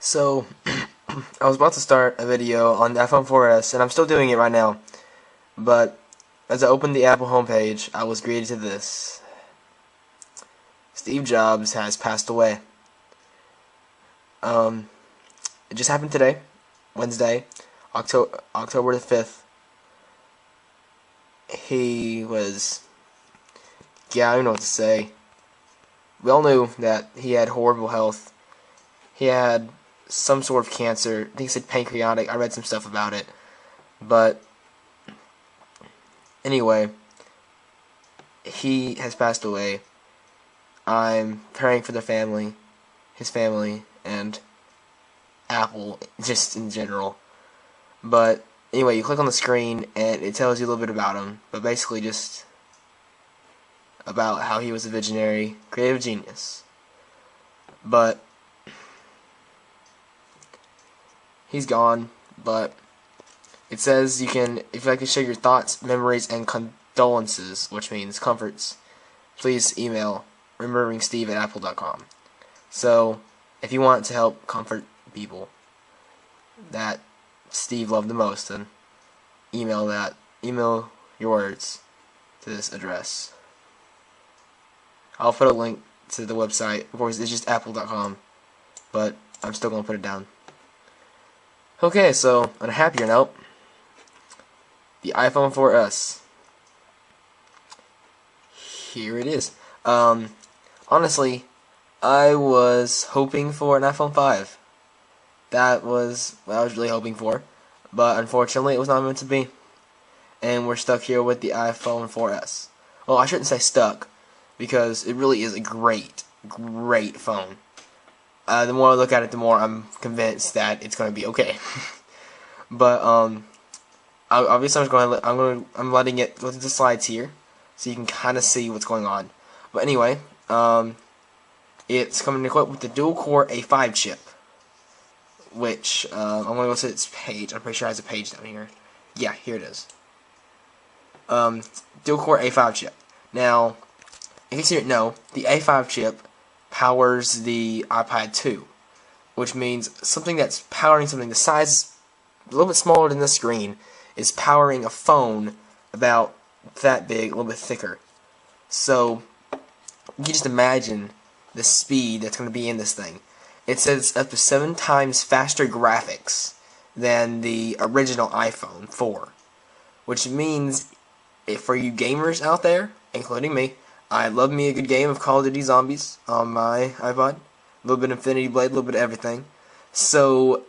So, I was about to start a video on the iPhone 4S, and I'm still doing it right now. But, as I opened the Apple homepage, I was greeted to this. Steve Jobs has passed away. It just happened today, Wednesday, October the 5th. He was, I don't know what to say. We all knew that he had horrible health. He had some sort of cancer. I think he said pancreatic. I read some stuff about it. But anyway, he has passed away. I'm praying for his family, and Apple just in general. But anyway, you click on the screen and it tells you a little bit about him. But basically just about how he was a visionary, creative genius. But he's gone, but it says you can, if you'd like to share your thoughts, memories, and condolences, which means comforts, please email rememberingsteve@apple.com. So, if you want to help comfort people that Steve loved the most, then email your words to this address. I'll put a link to the website. Of course, it's just apple.com, but I'm still going to put it down. Okay, so on a happier note, the iPhone 4S. Here it is. Honestly, I was hoping for an iPhone 5. That was what I was really hoping for, but unfortunately it was not meant to be. And we're stuck here with the iPhone 4S. Well, I shouldn't say stuck, because it really is a great phone. The more I look at it, the more I'm convinced that it's going to be okay. But obviously I'm letting it go through the slides here, so you can kind of see what's going on. But anyway, it's coming equipped with the dual-core A5 chip, which I'm going to go to its page. I'm pretty sure it has a page down here. Yeah, here it is. Dual-core A5 chip. Now, in case you didn't know, the A5 chip powers the iPod 2, which means something that's powering something the size a little bit smaller than the screen is powering a phone about that big, a little bit thicker. So you can just imagine the speed that's going to be in this thing. It says up to 7 times faster graphics than the original iPhone 4, which means for you gamers out there, including me, I love me a good game of Call of Duty Zombies on my iPod. A little bit of Infinity Blade, a little bit of everything. So,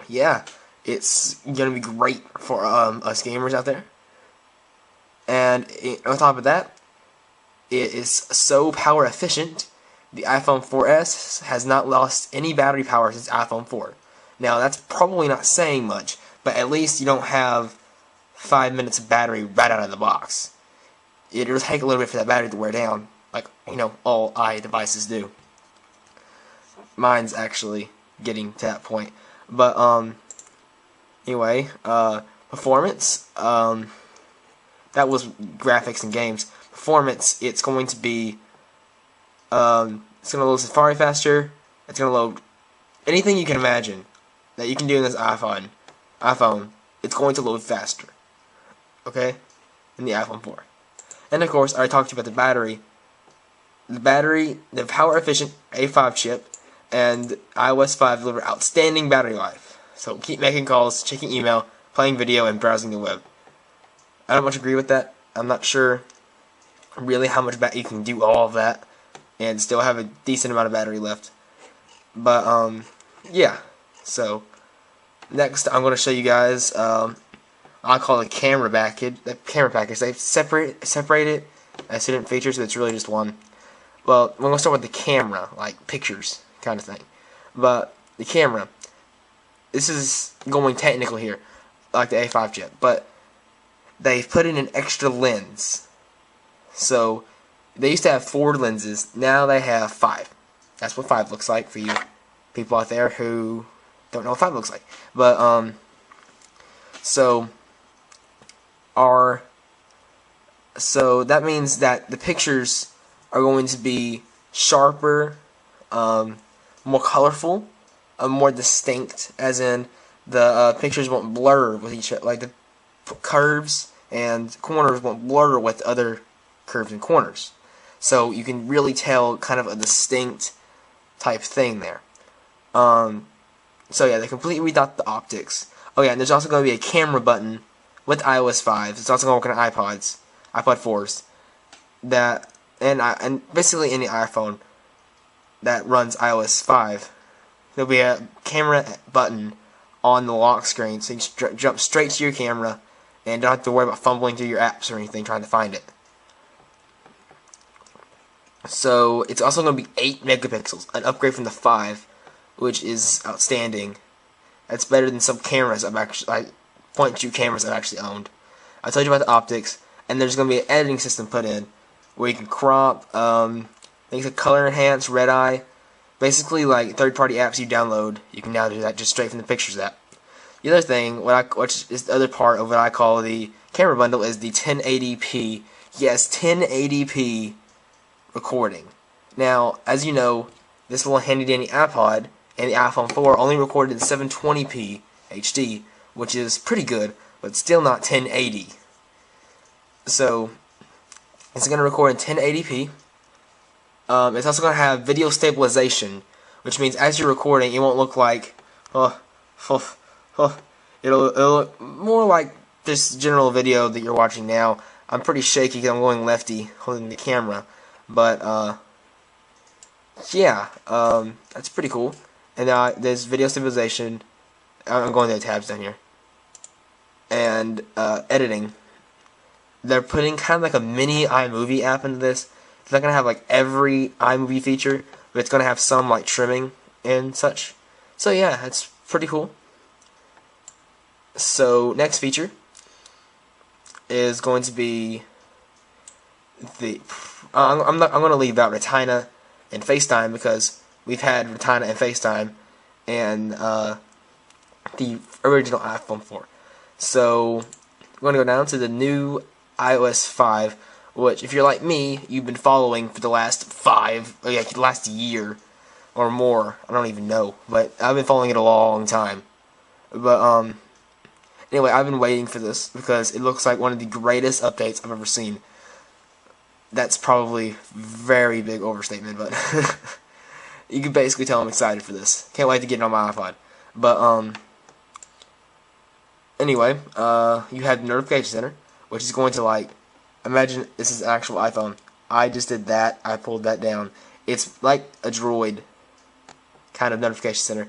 yeah, it's gonna be great for us gamers out there. And on top of that, it is so power efficient. The iPhone 4S has not lost any battery power since iPhone 4. Now, that's probably not saying much, but at least you don't have 5 minutes of battery right out of the box. It'll take a little bit for that battery to wear down, like, all devices do. Mine's actually getting to that point. But, anyway, performance, that was graphics and games. Performance, it's going to be, it's going to load Safari faster, it's going to load anything you can imagine that you can do in this iPhone, it's going to load faster, okay, in the iPhone 4. And of course, I talked about the battery. The power efficient A5 chip and iOS 5 deliver outstanding battery life. So keep making calls, checking email, playing video, and browsing the web. I don't much agree with that. I'm not sure really how much you can do all of that and still have a decent amount of battery left. But yeah. So next, I'm going to show you guys. I call it camera package. They separate it as different features, but it's really just one. Well, we're gonna start with the camera, like pictures kind of thing. But the camera, this is going technical here, like the A5 chip, but they've put in an extra lens. So they used to have 4 lenses, now they have 5. That's what 5 looks like for you people out there who don't know what 5 looks like. But so that means that the pictures are going to be sharper, more colorful, more distinct, as in the pictures won't blur with each other, like the curves and corners won't blur with other curves and corners. So you can really tell kind of a distinct type thing there. So yeah, they completely redot the optics. Oh yeah, and there's also going to be a camera button with iOS 5. It's also going to work on iPods, iPod 4s, that and basically any iPhone that runs iOS 5. There'll be a camera button on the lock screen, so you can jump straight to your camera and don't have to worry about fumbling through your apps or anything trying to find it. So it's also going to be 8 megapixels, an upgrade from the 5, which is outstanding. That's better than some cameras I've actually, like point-and-shoot cameras I've actually owned. I told you about the optics, and there's going to be an editing system put in where you can crop, things like color enhance, red eye, basically like third-party apps you download. You can now do that just straight from the Pictures app. The other thing, which is the other part of what I call the camera bundle, is the 1080p. Yes, 1080p recording. Now, as you know, this little handy-dandy iPod and the iPhone 4 only recorded in 720p HD, which is pretty good, but still not 1080. So, it's going to record in 1080p. It's also going to have video stabilization, which means as you're recording, it won't look like, it'll look more like this general video that you're watching now. I'm pretty shaky because I'm going lefty holding the camera, but yeah, that's pretty cool. And there's video stabilization. I'm going to the tabs down here, and editing. They're putting kind of like a mini iMovie app into this. It's not going to have like every iMovie feature, but it's going to have some like trimming and such. So yeah, that's pretty cool. So next feature is going to be the I'm going to leave out Retina and FaceTime because we've had Retina and FaceTime and the original iPhone 4. So we're going to go down to the new iOS 5, which, if you're like me, you've been following for the last last year or more. I don't even know, but I've been following it a long time. But anyway, I've been waiting for this because it looks like one of the greatest updates I've ever seen. That's probably very big overstatement, but you can basically tell I'm excited for this. Can't wait to get it on my iPod. But anyway, you have the notification center, which is going to, like, imagine this is an actual iPhone. I just did that. I pulled that down. It's like a Droid kind of notification center,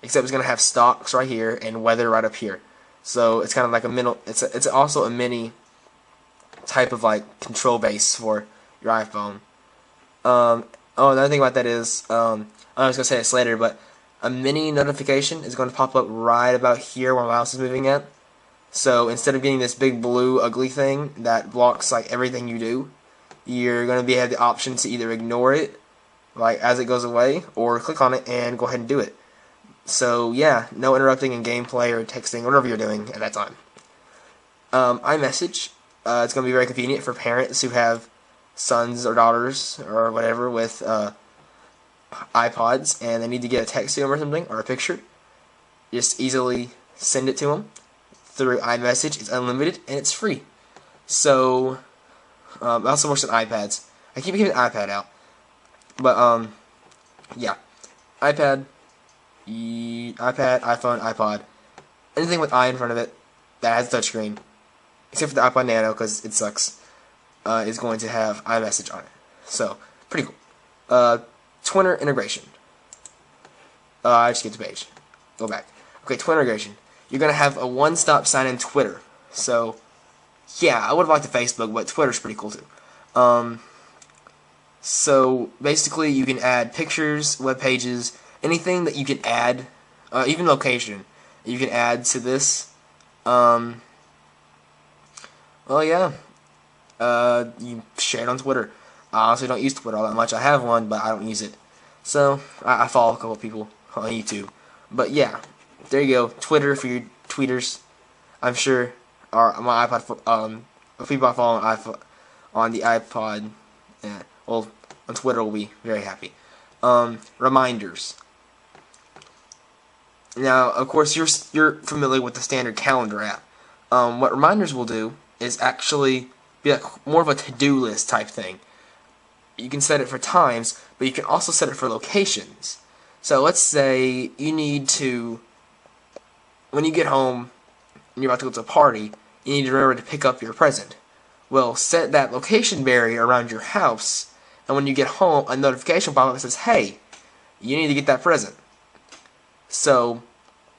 except it's going to have stocks right here and weather right up here. So it's kind of like a middle. It's also a mini type of like control base for your iPhone. Another thing about that is, I was going to say this later, but a mini notification is going to pop up right about here where my mouse is moving at. So instead of getting this big blue ugly thing that blocks like everything you do, you're going to have the option to either ignore it like as it goes away, or click on it and go ahead and do it. So yeah, no interrupting in gameplay or texting, whatever you're doing at that time. iMessage, it's going to be very convenient for parents who have sons or daughters or whatever with iPods and they need to get a text to them or something, or a picture. Just easily send it to them through iMessage. It's unlimited and it's free. So it also works on iPads. I keep keeping the iPad out, but yeah, iPad, iPhone, iPod, anything with i in front of it that has a touchscreen, except for the iPod Nano because it sucks, is going to have iMessage on it. So pretty cool. Twitter integration. I just get to the page. Go back. Okay, Twitter integration. You're going to have a one-stop sign-in Twitter. So, yeah, I would have liked the Facebook, but Twitter's pretty cool too. So, basically, you can add pictures, web pages, anything that you can add, even location, you can add to this. Well, yeah, you share it on Twitter. I honestly don't use Twitter all that much. I have one, but I don't use it. So, I follow a couple of people on YouTube. But, yeah. There you go, Twitter for your tweeters. I'm sure my iPod, people I follow on the iPod, well, on Twitter will be very happy. Reminders. Now, of course, you're familiar with the standard calendar app. What reminders will do is actually be like more of a to-do list type thing. You can set it for times, but you can also set it for locations. So let's say you need to, when you get home and you're about to go to a party, you need to remember to pick up your present. Well, set that location barrier around your house, and when you get home, a notification pop up that says, "Hey, you need to get that present." So,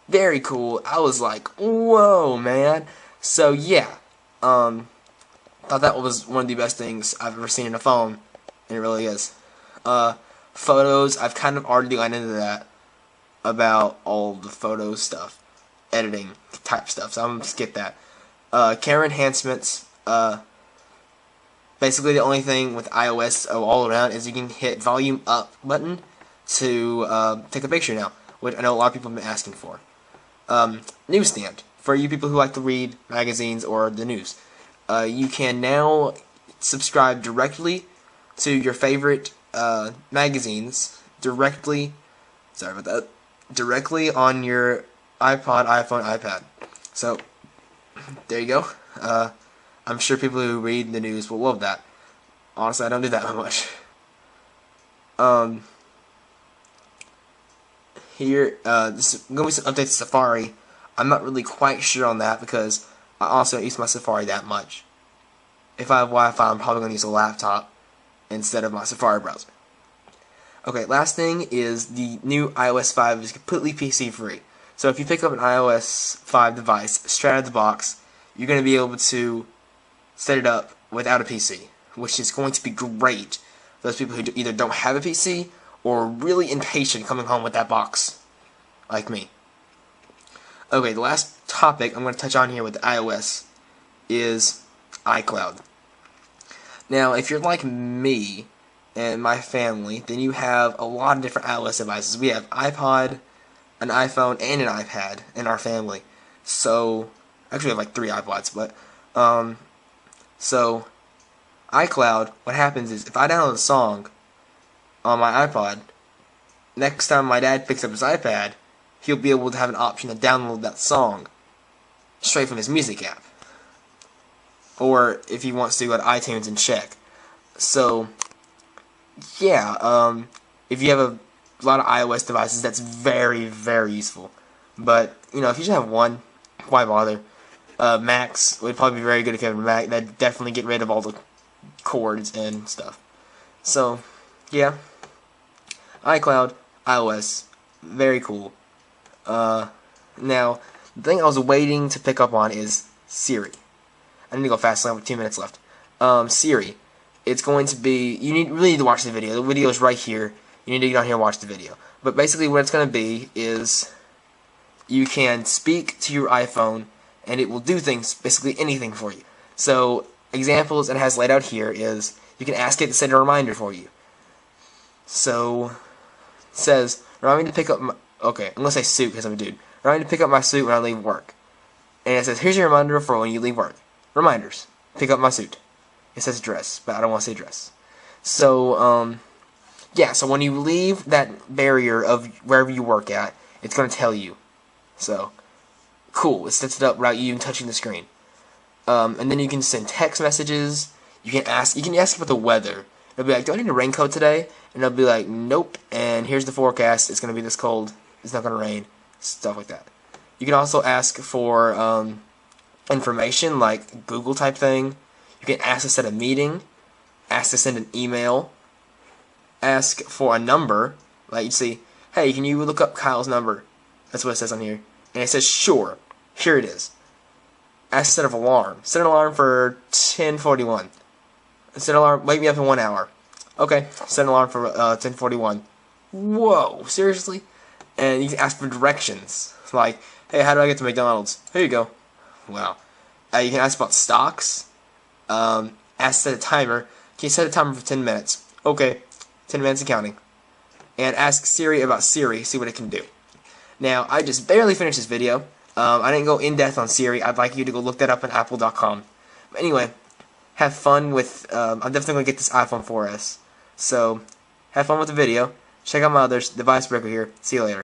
very cool. I was like, whoa, man. So, yeah. Thought that was one of the best things I've ever seen in a phone. And it really is. Photos, I've kind of already gone into that about all the photo stuff. Editing type stuff. So I'm going to skip that. Camera enhancements. Basically, the only thing with iOS all around is you can hit volume up button to take a picture now, which I know a lot of people have been asking for. Newsstand, for you people who like to read magazines or the news. You can now subscribe directly to your favorite magazines directly on your iPod, iPhone, iPad. So, there you go. I'm sure people who read the news will love that. Honestly, I don't do that much. Here, this is going to be some updates to Safari. I'm not really quite sure on that because I also don't use my Safari that much. If I have Wi-Fi, I'm probably going to use a laptop instead of my Safari browser. Okay, last thing is the new iOS 5 is completely PC free. So if you pick up an iOS 5 device straight out of the box, you're going to be able to set it up without a PC, which is going to be great for those people who either don't have a PC or are really impatient coming home with that box, like me. Okay, the last topic I'm going to touch on here with iOS is iCloud. Now, if you're like me and my family, then you have a lot of different iOS devices. We have iPod, an iPhone, and an iPad in our family. So, actually we have like 3 iPods, but, so, iCloud, what happens is, if I download a song on my iPod, next time my dad picks up his iPad, he'll be able to have an option to download that song straight from his music app. Or if he wants to go to iTunes and check. So, yeah, if you have a lot of iOS devices, that's very, very useful. But, you know, if you just have one, why bother? Macs would probably be very good if you have a Mac. That'd definitely get rid of all the cords and stuff. So, yeah. iCloud, iOS, very cool. Now, the thing I was waiting to pick up on is Siri. I need to go fast, so I have 2 minutes left. Siri. It's going to be, really need to watch the video. The video is right here. You need to get on here and watch the video. But basically what it's going to be is you can speak to your iPhone and it will do things, basically anything for you. So, examples it has laid out here is you can ask it to send a reminder for you. So, it says, remind me to pick up my, okay, I'm going to say suit because I'm a dude. Remind me to pick up my suit when I leave work. And it says, here's your reminder for when you leave work. Reminders. Pick up my suit. It says dress, but I don't want to say dress. So, yeah, so when you leave that barrier of wherever you work at, it's going to tell you. So, cool. It sets it up without you even touching the screen. And then you can send text messages. You can ask about the weather. It'll be like, do I need a raincoat today? And it'll be like, nope. And here's the forecast. It's going to be this cold. It's not going to rain. Stuff like that. You can also ask for information, like Google type thing. You can ask to set a meeting. Ask to send an email. Ask for a number. Like you see, hey, can you look up Kyle's number? That's what it says on here. And it says, sure. Here it is. Ask to set an alarm. Set an alarm for 10:41. Set an alarm. Wake me up in 1 hour. Okay. Set an alarm for 10:41. Whoa, seriously? And you can ask for directions. Like, hey, how do I get to McDonald's? Here you go. Wow. You can ask about stocks. Ask to set a timer. Can you set a timer for 10 minutes? Okay. 10 minutes and counting. And ask Siri about Siri. See what it can do. Now, I just barely finished this video. I didn't go in depth on Siri. I'd like you to go look that up on apple.com. But anyway, have fun with, I'm definitely going to get this iPhone 4S. So, have fun with the video. Check out my other device breaker here. See you later.